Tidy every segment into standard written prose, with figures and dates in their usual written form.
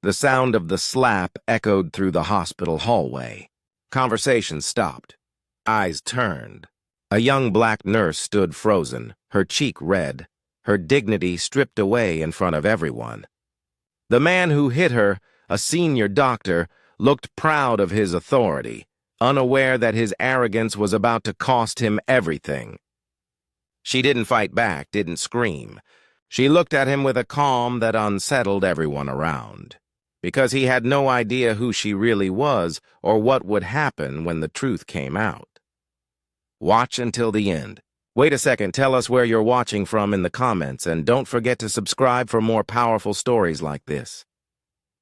The sound of the slap echoed through the hospital hallway. Conversation stopped. Eyes turned. A young black nurse stood frozen, her cheek red, her dignity stripped away in front of everyone. The man who hit her, a senior doctor, looked proud of his authority, unaware that his arrogance was about to cost him everything. She didn't fight back, didn't scream. She looked at him with a calm that unsettled everyone around, because he had no idea who she really was or what would happen when the truth came out. Watch until the end. Wait a second, tell us where you're watching from in the comments, and don't forget to subscribe for more powerful stories like this.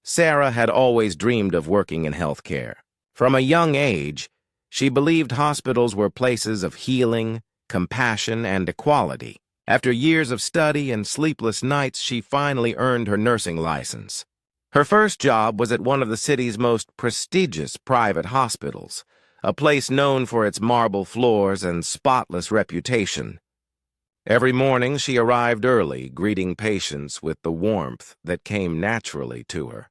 Sarah had always dreamed of working in healthcare. From a young age, she believed hospitals were places of healing, compassion, and equality. After years of study and sleepless nights, she finally earned her nursing license. Her first job was at one of the city's most prestigious private hospitals, a place known for its marble floors and spotless reputation. Every morning she arrived early, greeting patients with the warmth that came naturally to her.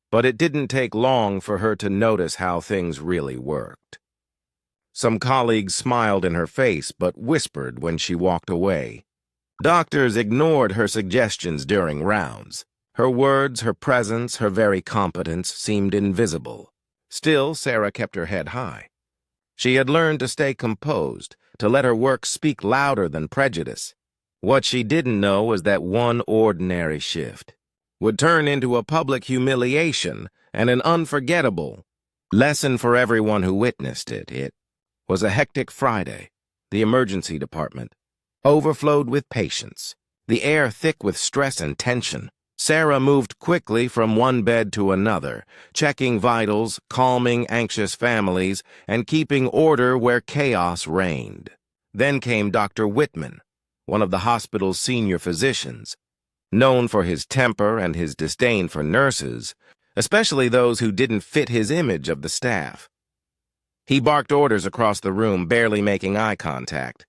But it didn't take long for her to notice how things really worked. Some colleagues smiled in her face but whispered when she walked away. Doctors ignored her suggestions during rounds. Her words, her presence, her very competence seemed invisible. Still, Sarah kept her head high. She had learned to stay composed, to let her work speak louder than prejudice. What she didn't know was that one ordinary shift would turn into a public humiliation and an unforgettable lesson for everyone who witnessed it. It was a hectic Friday. The emergency department overflowed with patients, the air thick with stress and tension. Sarah moved quickly from one bed to another, checking vitals, calming anxious families, and keeping order where chaos reigned. Then came Dr. Whitman, one of the hospital's senior physicians. Known for his temper and his disdain for nurses, especially those who didn't fit his image of the staff. He barked orders across the room, barely making eye contact.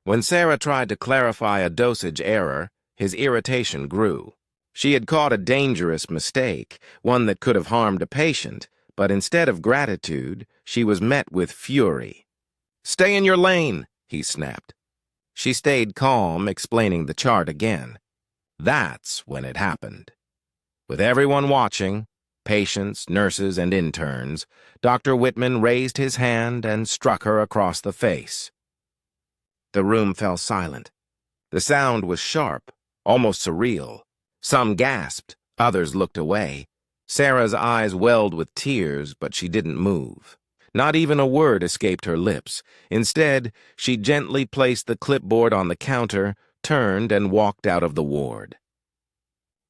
When Sarah tried to clarify a dosage error, his irritation grew. She had caught a dangerous mistake, one that could have harmed a patient, but instead of gratitude, she was met with fury. "Stay in your lane," he snapped. She stayed calm, explaining the chart again. That's when it happened. With everyone watching, patients, nurses, and interns, Dr. Whitman raised his hand and struck her across the face. The room fell silent. The sound was sharp, almost surreal. Some gasped, others looked away. Sarah's eyes welled with tears, but she didn't move. Not even a word escaped her lips. Instead, she gently placed the clipboard on the counter, turned, and walked out of the ward.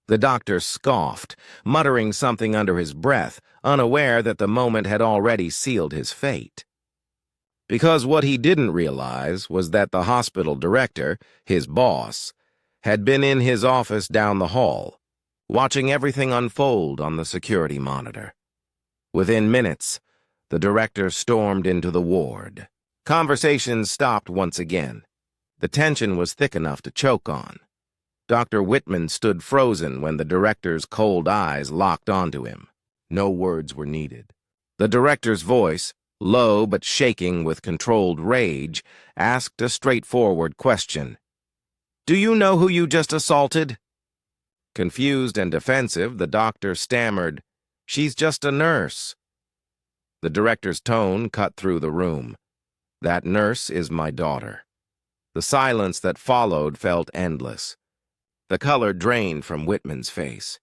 The doctor scoffed, muttering something under his breath, unaware that the moment had already sealed his fate. Because what he didn't realize was that the hospital director, his boss, had been in his office down the hall, watching everything unfold on the security monitor. Within minutes, the director stormed into the ward. Conversations stopped once again. The tension was thick enough to choke on. Dr. Whitman stood frozen when the director's cold eyes locked onto him. No words were needed. The director's voice, low but shaking with controlled rage, asked a straightforward question. "Do you know who you just assaulted?" Confused and defensive, the doctor stammered, "She's just a nurse." The director's tone cut through the room. "That nurse is my daughter." The silence that followed felt endless. The color drained from Whitman's face.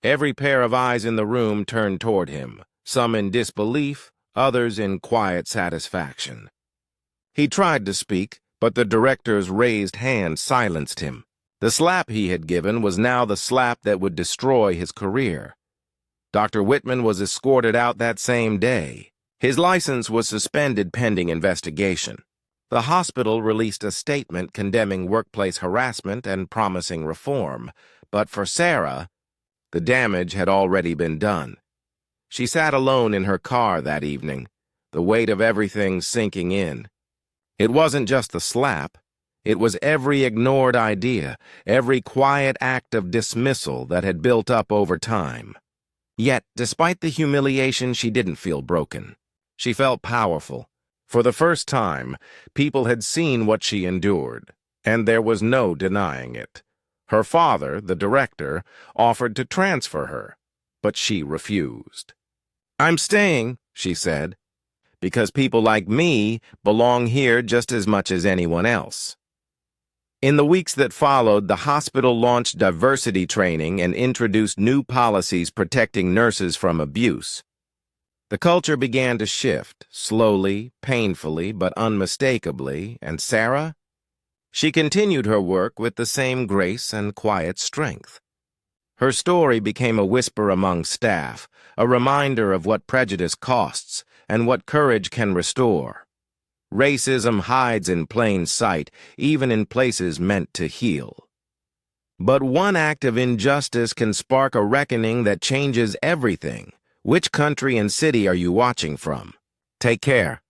Every pair of eyes in the room turned toward him, some in disbelief, others in quiet satisfaction. He tried to speak, but the director's raised hand silenced him. The slap he had given was now the slap that would destroy his career. Dr. Whitman was escorted out that same day. His license was suspended pending investigation. The hospital released a statement condemning workplace harassment and promising reform, but for Sarah, the damage had already been done. She sat alone in her car that evening, the weight of everything sinking in. It wasn't just the slap. It was every ignored idea, every quiet act of dismissal that had built up over time. Yet, despite the humiliation, she didn't feel broken. She felt powerful. For the first time, people had seen what she endured, and there was no denying it. Her father, the director, offered to transfer her, but she refused. "I'm staying," she said, "because people like me belong here just as much as anyone else." In the weeks that followed, the hospital launched diversity training and introduced new policies protecting nurses from abuse. The culture began to shift, slowly, painfully, but unmistakably, and Sarah? She continued her work with the same grace and quiet strength. Her story became a whisper among staff, a reminder of what prejudice costs and what courage can restore. Racism hides in plain sight, even in places meant to heal. But one act of injustice can spark a reckoning that changes everything. Which country and city are you watching from? Take care.